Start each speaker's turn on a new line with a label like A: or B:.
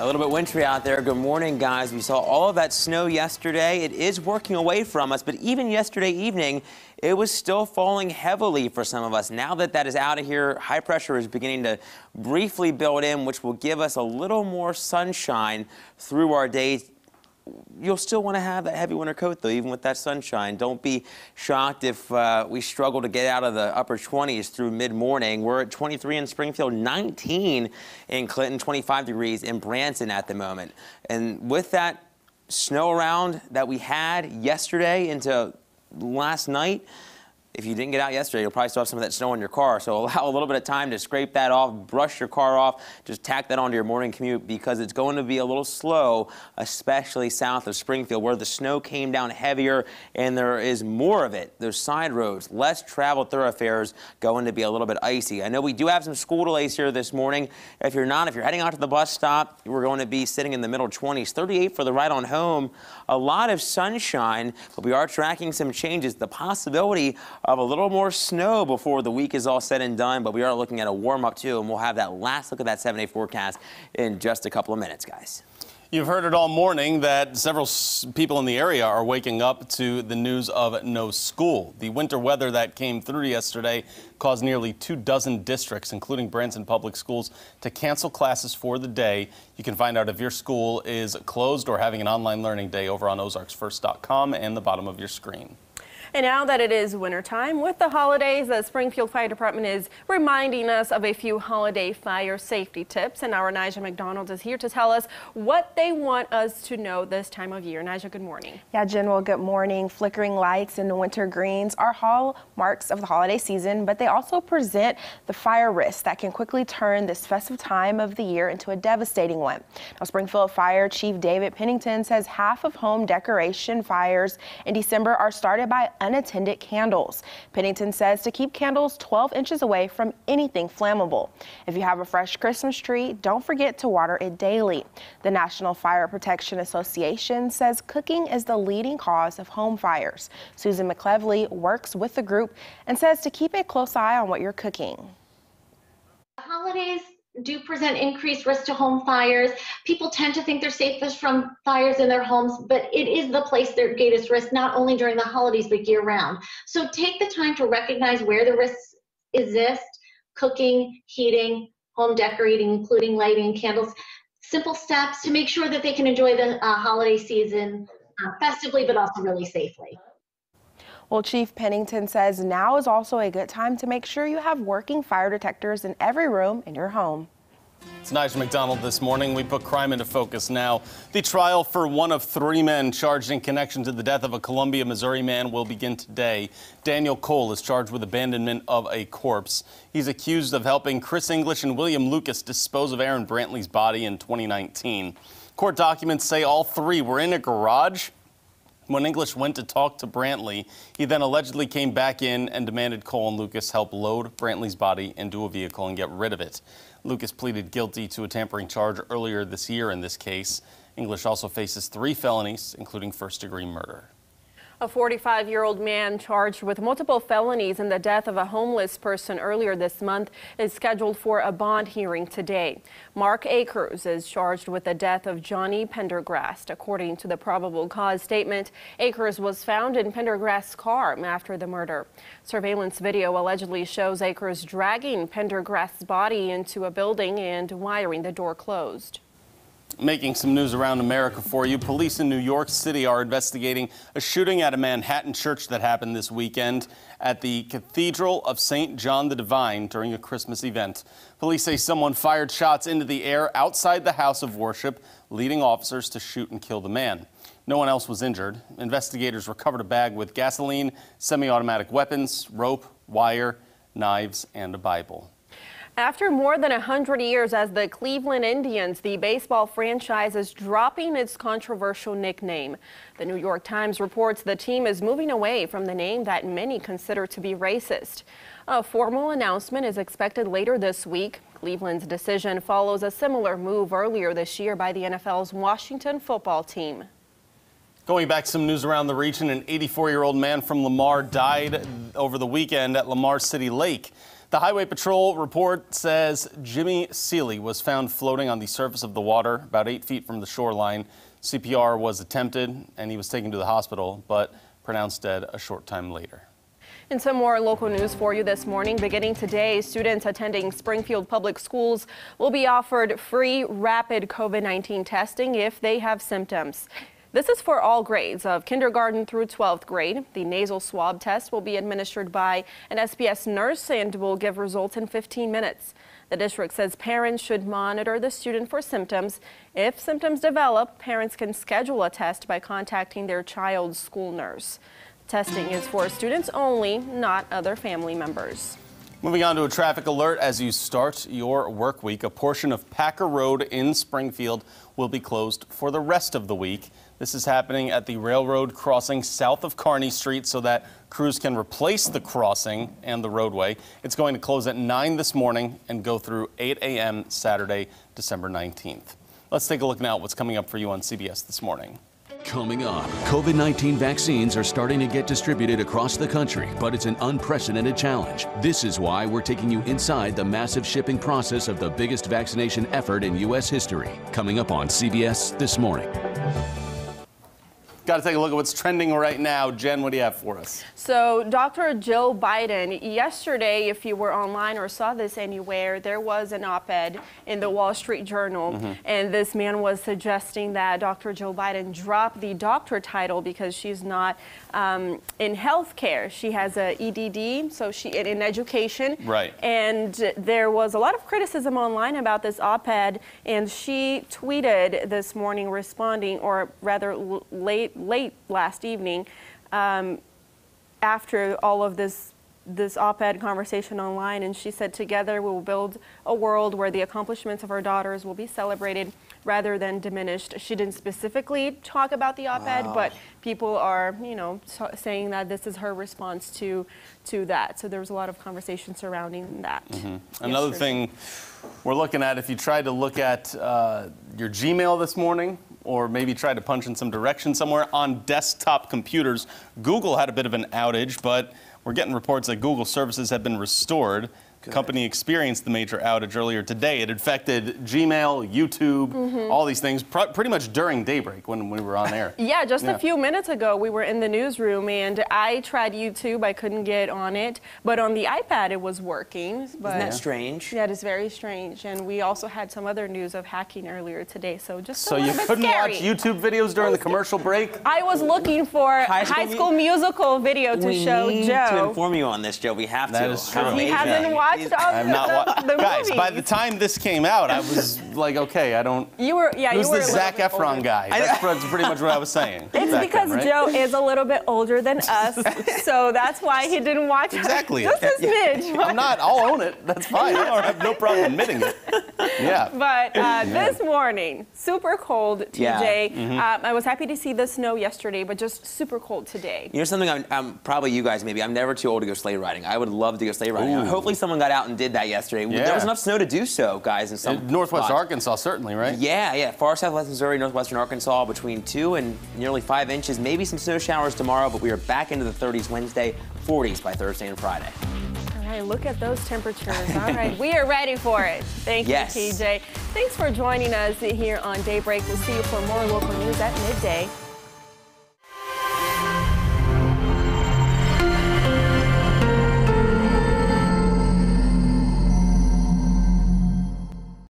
A: A little bit wintry out there. Good morning, guys. We saw all of that snow yesterday. It is working away from us, but even yesterday evening, it was still falling heavily for some of us. Now that that is out of here, high pressure is beginning to briefly build in, which will give us a little more sunshine through our days. You'll still want to have that heavy winter coat, though, even with that sunshine. Don't be shocked if we struggle to get out of the upper 20s through mid-morning. We're at 23 in Springfield, 19 in Clinton, 25 degrees in Branson at the moment. And with that snow around that we had yesterday into last night, if you didn't get out yesterday, you'll probably still have some of that snow in your car. So allow a little bit of time to scrape that off, brush your car off, just tack that onto your morning commute because it's going to be a little slow, especially south of Springfield where the snow came down heavier and there is more of it. There's side roads, less traveled thoroughfares going to be a little bit icy. I know we do have some school delays here this morning. If you're heading out to the bus stop, we're going to be sitting in the middle 20s, 38 for the ride on home. A lot of sunshine, but we are tracking some changes. The possibility of a little more snow before the week is all said and done, but we are looking at a warm up too, and we'll have that last look at that 7-day forecast in just a couple of minutes, guys.
B: You've heard it all morning that several people in the area are waking up to the news of no school. The winter weather that came through yesterday caused nearly 24 districts, including Branson Public Schools, to cancel classes for the day. You can find out if your school is closed or having an online learning day over on ozarksfirst.com and the bottom of your screen.
C: And now that it is wintertime, with the holidays, the Springfield Fire Department is reminding us of a few holiday fire safety tips. And our Nigel McDonald is here to tell us what they want us to know this time of year. Nigel, good morning.
D: Yeah, General, good morning. Flickering lights and winter greens are hallmarks of the holiday season, but they also present the fire risk that can quickly turn this festive time of the year into a devastating one. Now, Springfield Fire Chief David Pennington says half of home decoration fires in December are started by unattended candles. Pennington says to keep candles 12 inches away from anything flammable. If you have a fresh Christmas tree, don't forget to water it daily. The National Fire Protection Association says cooking is the leading cause of home fires. Susan McClevely works with the group and says to keep a close eye on what you're cooking.
E: Holidays do present increased risk to home fires. People tend to think they're safest from fires in their homes, but it is the place their greatest risk, not only during the holidays, but year round. So take the time to recognize where the risks exist: cooking, heating, home decorating, including lighting candles. Simple steps to make sure that they can enjoy the holiday season festively, but also really safely.
D: Well, Chief Pennington says now is also a good time to make sure you have working fire detectors in every room in your home.
B: It's Nigel McDonald this morning. We put crime into focus now. The trial for one of 3 men charged in connection to the death of a Columbia, Missouri man will begin today. Daniel Cole is charged with abandonment of a corpse. He's accused of helping Chris English and William Lucas dispose of Aaron Brantley's body in 2019. Court documents say all 3 were in a garage when English went to talk to Brantley. He then allegedly came back in and demanded Cole and Lucas help load Brantley's body into a vehicle and get rid of it. Lucas pleaded guilty to a tampering charge earlier this year in this case. English also faces 3 felonies, including first-degree murder.
C: A 45-year-old man charged with multiple felonies in the death of a homeless person earlier this month is scheduled for a bond hearing today. Mark Akers is charged with the death of Johnny Pendergrast. According to the probable cause statement, Akers was found in Pendergrast's car after the murder. Surveillance video allegedly shows Akers dragging Pendergrast's body into a building and wiring the door closed.
B: Making some news around America for you. Police in New York City are investigating a shooting at a Manhattan church that happened this weekend at the Cathedral of St. John the Divine during a Christmas event. Police say someone fired shots into the air outside the house of worship, leading officers to shoot and kill the man. No one else was injured. Investigators recovered a bag with gasoline, semi-automatic weapons, rope, wire, knives, and a Bible.
C: After more than 100 years as the Cleveland Indians, the baseball franchise is dropping its controversial nickname. The New York Times reports the team is moving away from the name that many consider to be racist. A formal announcement is expected later this week. Cleveland's decision follows a similar move earlier this year by the NFL's Washington football team.
B: Going back to some news around the region, an 84-year-old man from Lamar died over the weekend at Lamar City Lake. The Highway Patrol report says Jimmy Seeley was found floating on the surface of the water about 8 feet from the shoreline. CPR was attempted and he was taken to the hospital, but pronounced dead a short time later.
C: And some more local news for you this morning. Beginning today, students attending Springfield Public Schools will be offered free rapid COVID-19 testing if they have symptoms. This is for all grades of kindergarten through 12th grade. The nasal swab test will be administered by an SPS nurse and will give results in 15 minutes. The district says parents should monitor the student for symptoms. If symptoms develop, parents can schedule a test by contacting their child's school nurse. Testing is for students only, not other family members.
B: Moving on to a traffic alert as you start your work week. A portion of Packer Road in Springfield will be closed for the rest of the week. This is happening at the railroad crossing south of Kearney Street so that crews can replace the crossing and the roadway. It's going to close at 9 this morning and go through 8 a.m. Saturday, December 19th. Let's take a look now at what's coming up for you on CBS This Morning.
F: Coming up, COVID-19 vaccines are starting to get distributed across the country, but it's an unprecedented challenge. This is why we're taking you inside the massive shipping process of the biggest vaccination effort in U.S. history. Coming up on CBS This Morning.
B: Got to take a look at what's trending right now. Jen, what do you have for us?
C: So Dr. Joe Biden, yesterday, if you were online or saw this anywhere, there was an op-ed in the Wall Street Journal, and this man was suggesting that Dr. Joe Biden drop the doctor title because she's not in healthcare. She has a EDD, so she in education.
B: Right.
C: And there was a lot of criticism online about this op-ed, and she tweeted this morning responding, or rather late last evening, after all of this op-ed conversation online, and she said, "Together we will build a world where the accomplishments of our daughters will be celebrated rather than diminished." She didn't specifically talk about the op-ed, but people are, saying that this is her response to that. So there was a lot of conversation surrounding that.
B: Another thing we're looking at, if you tried to look at your Gmail this morning, or maybe try to punch in some direction somewhere on desktop computers, Google had a bit of an outage, but we're getting reports that Google services have been restored. The company experienced the major outage earlier today. It affected Gmail, YouTube, all these things, pretty much during Daybreak when we were on air.
C: Yeah, just a few minutes ago, we were in the newsroom, and I tried YouTube. I couldn't get on it, but on the iPad, it was working. But
A: Isn't that strange?
C: Yeah, it is very strange. And we also had some other news of hacking earlier today, so just a
B: you
C: little bit
B: couldn't
C: scary.
B: watch YouTube videos during the commercial break?
C: I was looking for High School Musical video to show
A: We need
C: Joe.
A: to inform you on this, Joe. We have
B: That
A: to.
B: is true.
A: How
C: He
A: amazing.
C: hasn't watched all
B: I'm not
C: the
B: Guys, by the
C: movies.
B: time this came out, I was like, okay, I don't.
C: You were, yeah,
B: Who's
C: you were
B: the
C: a
B: Zac
C: little bit
B: Efron
C: older.
B: guy? That's pretty much what I was saying.
C: It's
B: back
C: because
B: then, right?
C: Joe is a little bit older than us, so that's why he didn't watch
B: Exactly.
C: just a smidge.
B: I'm not. I'll own it. That's fine. I don't have no problem admitting it. Yeah.
C: But this morning, super cold, TJ. I was happy to see the snow yesterday, but just super cold today.
A: You know something, I'm probably you guys maybe, I'm never too old to go sleigh riding. I would love to go sleigh riding.
B: Ooh.
A: Hopefully someone got out and did that yesterday.
B: Yeah.
A: There was enough snow to do so, guys, in some
B: Northwest
A: spots.
B: Arkansas, certainly, right?
A: Yeah, far southwest Missouri, northwestern Arkansas, between 2 and nearly 5 inches. Maybe some snow showers tomorrow, but we are back into the 30s Wednesday, 40s by Thursday and Friday.
C: All right, look at those temperatures. All right, we are ready for it. Thank you, TJ. Thanks for joining us here on Daybreak. We'll see you for more local news at midday.